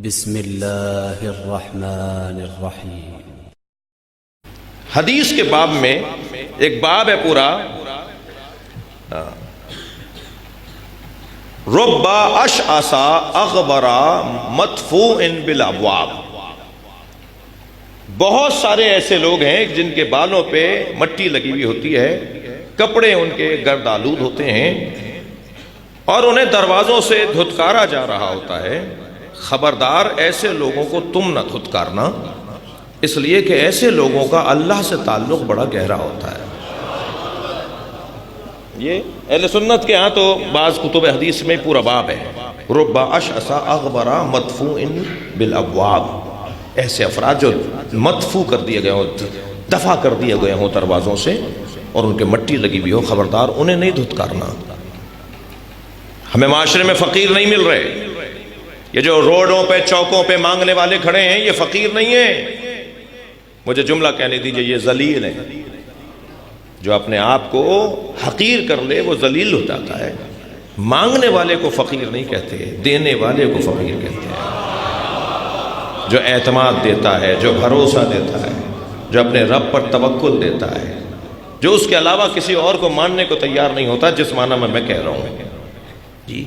بسم اللہ الرحمن الرحیم۔ حدیث کے باب میں ایک باب ہے پورا، رب اشعث اغبر مدفوع بالابواب۔ بہت سارے ایسے لوگ ہیں جن کے بالوں پہ مٹی لگی ہوئی ہوتی ہے، کپڑے ان کے گرد آلود ہوتے ہیں اور انہیں دروازوں سے دھتکارا جا رہا ہوتا ہے۔ خبردار ایسے لوگوں کو تم نہ دھتکارنا، اس لیے کہ ایسے لوگوں کا اللہ سے تعلق بڑا گہرا ہوتا ہے۔ یہ اہل سنت کے ہاں تو بعض کتب حدیث میں پورا باب ہے، رب اشعث اغبر مدفوع بالابواب۔ ایسے افراد جو مدفوع کر دیے گئے ہوں، دفع کر دیے گئے ہوں دروازوں سے اور ان کے مٹی لگی ہوئی ہو، خبردار انہیں نہیں دھتکارنا۔ ہمیں معاشرے میں فقیر نہیں مل رہے، یہ جو روڈوں پہ چوکوں پہ مانگنے والے کھڑے ہیں یہ فقیر نہیں ہیں۔ مجھے جملہ کہنے دیجئے، یہ ذلیل ہیں۔ جو اپنے آپ کو حقیر کر لے وہ ذلیل ہو جاتا ہے۔ مانگنے والے کو فقیر نہیں کہتے، دینے والے کو فقیر کہتے ہیں۔ جو اعتماد دیتا ہے، جو بھروسہ دیتا ہے، جو اپنے رب پر توکل دیتا ہے، جو اس کے علاوہ کسی اور کو ماننے کو تیار نہیں ہوتا، جس معنی میں کہہ رہا ہوں جی،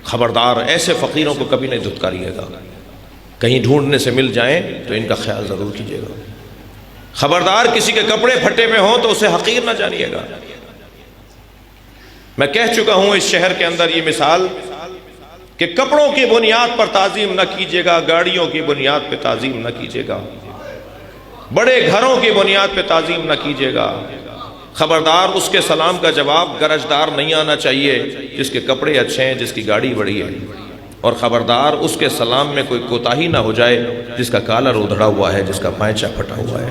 خبردار ایسے فقیروں کو کبھی نہیں دھتکاریے گا۔ کہیں ڈھونڈنے سے مل جائیں تو ان کا خیال ضرور کیجیے گا۔ خبردار کسی کے کپڑے پھٹے میں ہوں تو اسے حقیر نہ جانیے گا۔ میں کہہ چکا ہوں اس شہر کے اندر یہ مثال کہ کپڑوں کی بنیاد پر تعظیم نہ کیجیے گا، گاڑیوں کی بنیاد پہ تعظیم نہ کیجیے گا، بڑے گھروں کی بنیاد پہ تعظیم نہ کیجیے گا۔ خبردار اس کے سلام کا جواب گرجدار نہیں آنا چاہیے جس کے کپڑے اچھے ہیں، جس کی گاڑی بڑی ہے، اور خبردار اس کے سلام میں کوئی کوتاہی نہ ہو جائے جس کا کالر ادھڑا ہوا ہے، جس کا پائچہ پھٹا ہوا ہے۔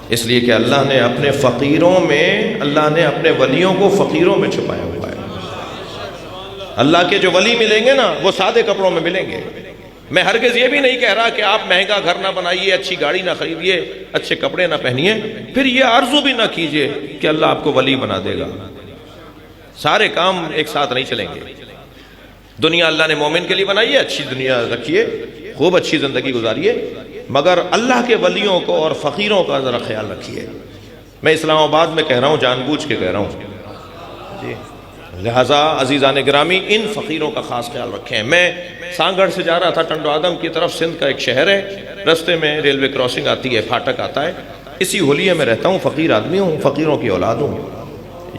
اس لیے کہ اللہ نے اپنے فقیروں میں، اللہ نے اپنے ولیوں کو فقیروں میں چھپایا ہوا ہے۔ اللہ کے جو ولی ملیں گے نا وہ سادے کپڑوں میں ملیں گے۔ میں ہرگز یہ بھی نہیں کہہ رہا کہ آپ مہنگا گھر نہ بنائیے، اچھی گاڑی نہ خریدیے، اچھے کپڑے نہ پہنیے، پھر یہ آرزو بھی نہ کیجئے کہ اللہ آپ کو ولی بنا دے گا۔ سارے کام ایک ساتھ نہیں چلیں گے۔ دنیا اللہ نے مومن کے لیے بنائی ہے، اچھی دنیا رکھیے، خوب اچھی زندگی گزاریے، مگر اللہ کے ولیوں کو اور فقیروں کا ذرا خیال رکھیے۔ میں اسلام آباد میں کہہ رہا ہوں، جان بوجھ کے کہہ رہا ہوں جی، لہٰذا عزیزان گرامی ان فقیروں کا خاص خیال رکھیں۔ میں سانگڑ سے جا رہا تھا ٹنڈو آدم کی طرف، سندھ کا ایک شہر ہے، رستے میں ریلوے کراسنگ آتی ہے، پھاٹک آتا ہے، اسی حلیے میں رہتا ہوں، فقیر آدمی ہوں، فقیروں کی اولاد ہوں۔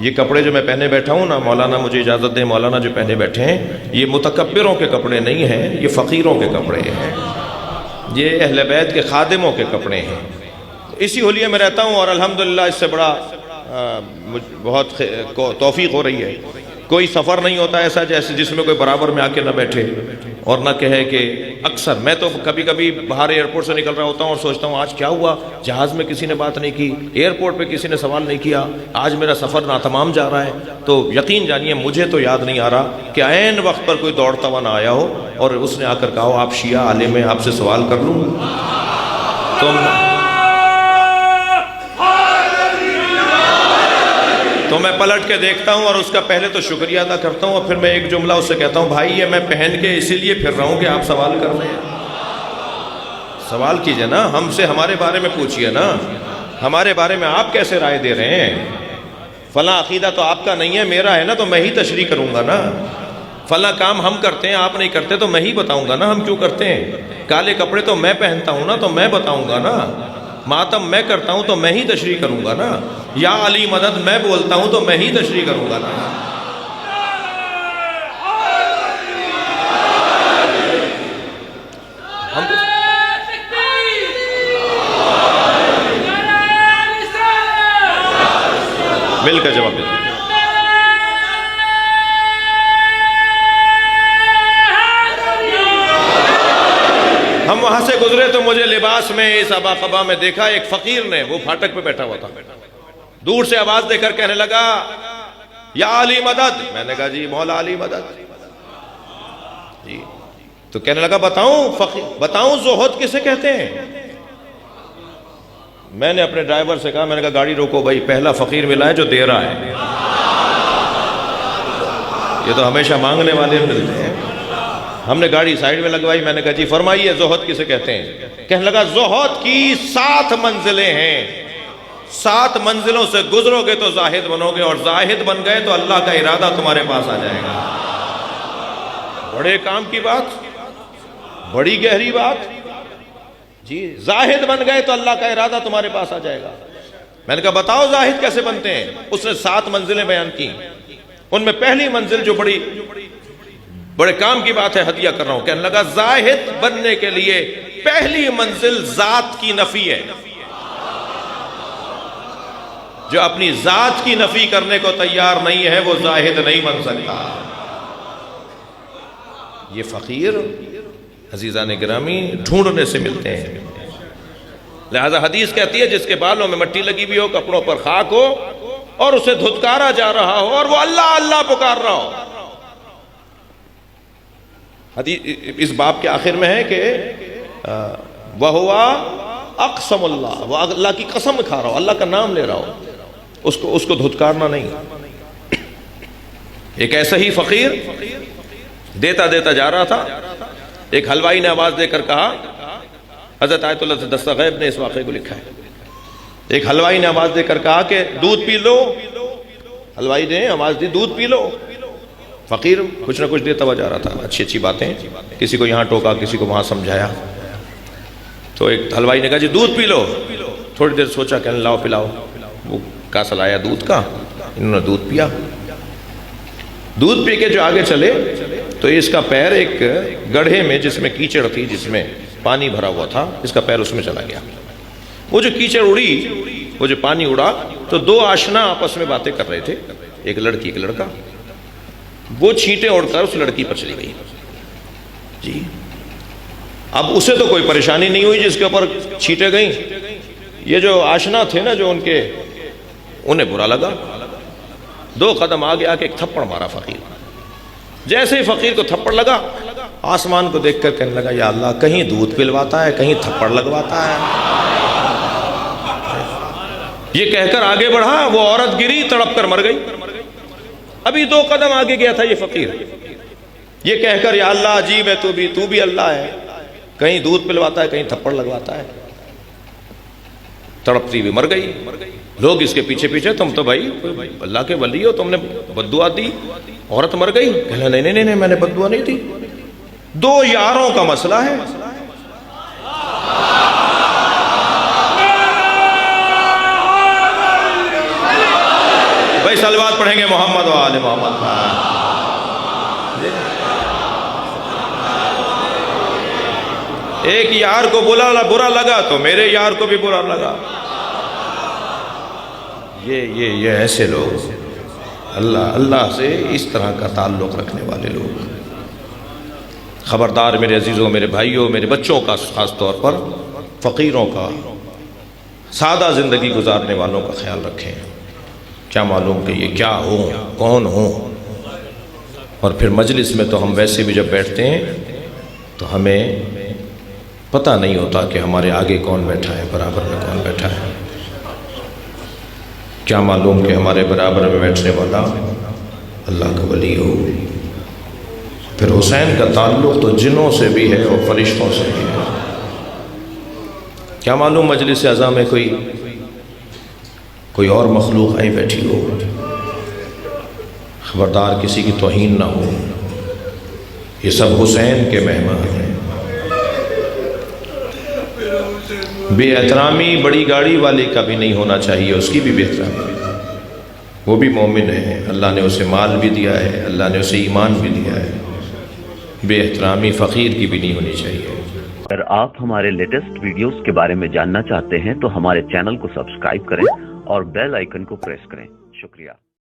یہ کپڑے جو میں پہنے بیٹھا ہوں نا، مولانا مجھے اجازت دیں، مولانا جو پہنے بیٹھے ہیں یہ متکبروں کے کپڑے نہیں ہیں، یہ فقیروں کے کپڑے ہیں، یہ اہل بیت کے خادموں کے کپڑے ہیں۔ اسی حلیے میں رہتا ہوں اور الحمدللہ اس سے بڑا بہت توفیق ہو رہی ہے۔ کوئی سفر نہیں ہوتا ایسا جس میں کوئی برابر میں آ کے نہ بیٹھے اور نہ کہے کہ اکثر میں تو کبھی کبھی باہر ایئرپورٹ سے نکل رہا ہوتا ہوں اور سوچتا ہوں آج کیا ہوا، جہاز میں کسی نے بات نہیں کی، ایئرپورٹ پہ کسی نے سوال نہیں کیا، آج میرا سفر ناتمام جا رہا ہے۔ تو یقین جانیے مجھے تو یاد نہیں آ رہا کہ عین وقت پر کوئی دوڑتا ہوا نہ آیا ہو اور اس نے آ کر کہا ہو آپ شیعہ عالم ہیں، آپ سے سوال کر لوں۔ تو میں پلٹ کے دیکھتا ہوں اور اس کا پہلے تو شکریہ ادا کرتا ہوں اور پھر میں ایک جملہ اس سے کہتا ہوں، بھائی یہ میں پہن کے اسی لیے پھر رہا ہوں کہ آپ سوال کر رہے ہیں۔ سوال کیجئے نا، ہم سے ہمارے بارے میں پوچھئے نا، ہمارے بارے میں آپ کیسے رائے دے رہے ہیں؟ فلاں عقیدہ تو آپ کا نہیں ہے، میرا ہے نا، تو میں ہی تشریح کروں گا نا۔ فلاں کام ہم کرتے ہیں آپ نہیں کرتے تو میں ہی بتاؤں گا نا ہم کیوں کرتے ہیں۔ کالے کپڑے تو میں پہنتا ہوں نا تو میں بتاؤں گا نا۔ ماتم میں کرتا ہوں تو میں ہی تشریح کروں گا نا۔ یا علی مدد میں بولتا ہوں تو میں ہی تشریح کروں گا نا۔ مل کر جواب دیتے ہیں۔ ہم وہاں سے گزرے تو مجھے لباس میں اس ابا قبا میں دیکھا ایک فقیر نے، وہ پھاٹک پہ بیٹھا ہوا تھا، دور سے آواز دے کر کہنے لگا یا علی مدد۔ میں نے کہا جی مولا علی مدد جی۔ تو کہنے لگا بتاؤں زہد کسے کہتے ہیں؟ میں نے اپنے ڈرائیور سے کہا، میں نے کہا گاڑی روکو بھائی، پہلا فقیر ملا ہے جو دے رہا ہے، یہ تو ہمیشہ مانگنے والے ملتے ہیں۔ ہم نے گاڑی سائیڈ میں لگوائی، میں نے کہا جی فرمائیے زہد کسے کہتے ہیں؟ کہنے لگا زہد کی 7 منزلیں ہیں، 7 منزلوں سے گزرو گے تو زاہد بنو گے، اور زاہد بن گئے تو اللہ کا ارادہ تمہارے پاس آ جائے گا۔ بڑے کام کی بات، بڑی گہری بات جی، زاہد بن گئے تو اللہ کا ارادہ تمہارے پاس آ جائے گا۔ میں نے کہا بتاؤ زاہد کیسے بنتے ہیں؟ اس نے 7 منزلیں بیان کی، ان میں پہلی منزل جو بڑے کام کی بات ہے ہدیہ کر رہا ہوں، کہنے لگا زاہد بننے کے لیے پہلی منزل ذات کی نفی ہے۔ جو اپنی ذات کی نفی کرنے کو تیار نہیں ہے وہ زاہد نہیں بن سکتا۔ یہ فقیر عزیزان گرامی ڈھونڈنے سے ملتے ہیں، لہذا حدیث کہتی ہے جس کے بالوں میں مٹی لگی ہوئی ہو، کپڑوں پر خاک ہو، اور اسے دھتکارا جا رہا ہو اور وہ اللہ اللہ پکار رہا ہو۔ حدیث اس باب کے آخر میں ہے کہ وَهُوَ اقسم اللہ، وہ اللہ کی قسم کھا رہا ہو، اللہ کا نام لے رہا ہو، اس کو دھتکارنا نہیں۔ ایک ایسا ہی فقیر دیتا دیتا جا رہا تھا، ایک حلوائی نے آواز دے کر کہا، حضرت آیت اللہ دستغیب نے اس واقعے کو لکھا ہے، ایک حلوائی نے آواز دے کر کہا کہ دودھ پی لو، حلوائی نے آواز دی دودھ پی لو، فقیر کچھ نہ کچھ دیتا ہوا جا رہا تھا، اچھی اچھی باتیں، کسی کو یہاں ٹوکا، کسی کو وہاں سمجھایا، تو ایک حلوائی نے کہا جی دودھ پی لو، تھوڑی دیر سوچا کہ لاؤ پلاؤ، وہ کاسا لایا دودھ کا، انہوں نے دودھ پیا، دودھ پی کے جو آگے چلے تو اس کا پیر ایک گڑھے میں جس میں کیچڑ تھی، جس میں پانی بھرا ہوا تھا، اس کا پیر اس میں چلا گیا۔ وہ جو کیچڑ اڑی، وہ جو پانی اڑا تو 2 آشنا آپس میں باتیں کر رہے تھے، ایک لڑکی ایک لڑکا، وہ چھینٹیں اڑ کر اس لڑکی پر چلی گئی جی۔ اب اسے تو کوئی پریشانی نہیں ہوئی جس کے اوپر چھینٹیں گئیں، یہ جو آشنا تھے نا جو انہیں برا لگا، 2 قدم آگے آ کے ایک تھپڑ مارا فقیر۔ جیسے ہی فقیر کو تھپڑ لگا، آسمان کو دیکھ کر کہنے لگا یا اللہ کہیں دودھ پلواتا ہے، کہیں تھپڑ لگواتا ہے۔ یہ کہہ کر آگے بڑھا، وہ عورت گری، تڑپ کر مر گئی۔ ابھی 2 قدم آگے گیا تھا یہ فقیر، یہ کہہ کر یا اللہ عجیب ہے تو بھی اللہ ہے، کہیں دودھ پلواتا ہے، کہیں تھپڑ لگواتا ہے۔ تڑپتی بھی مر گئی۔ لوگ اس کے پیچھے پیچھے، تم تو بھائی اللہ کے ولی ہو، تم نے بد دعا دی، عورت مر گئی۔ کہنا نہیں میں نے بد دعا نہیں دی، 2 یاروں کا مسئلہ ہے۔ بھائی صلوات پڑھیں گے محمد و آل محمد۔ ایک یار کو برا لگا تو میرے یار کو بھی برا لگا۔ یہ ایسے لوگ، اللہ سے اس طرح کا تعلق رکھنے والے لوگ، خبردار میرے عزیزوں، میرے بھائیوں، میرے بچوں کا خاص طور پر، فقیروں کا، سادہ زندگی گزارنے والوں کا خیال رکھیں۔ کیا معلوم کہ یہ کیا ہوں، کون ہوں۔ اور پھر مجلس میں تو ہم ویسے بھی جب بیٹھتے ہیں تو ہمیں پتہ نہیں ہوتا کہ ہمارے آگے کون بیٹھا ہے، برابر میں کون بیٹھا ہے۔ کیا معلوم کہ ہمارے برابر میں بیٹھنے والا اللہ کا ولی ہو۔ پھر حسین کا تعلق تو جنوں سے بھی ہے اور فرشتوں سے بھی ہے۔ کیا معلوم مجلس اعضاء میں کوئی اور مخلوق آئی بیٹھی ہو۔ خبردار کسی کی توہین نہ ہو، یہ سب حسین کے مہمان ہیں۔ بے احترامی بڑی گاڑی والے کا بھی نہیں ہونا چاہیے، اس کی بھی بے احترامی، وہ بھی مومن ہے، اللہ نے اسے مال بھی دیا ہے، اللہ نے اسے ایمان بھی دیا ہے، بے احترامی فقیر کی بھی نہیں ہونی چاہیے۔ اگر آپ ہمارے لیٹسٹ ویڈیوز کے بارے میں جاننا چاہتے ہیں تو ہمارے چینل کو سبسکرائب کریں اور بیل آئیکن کو پریس کریں۔ شکریہ۔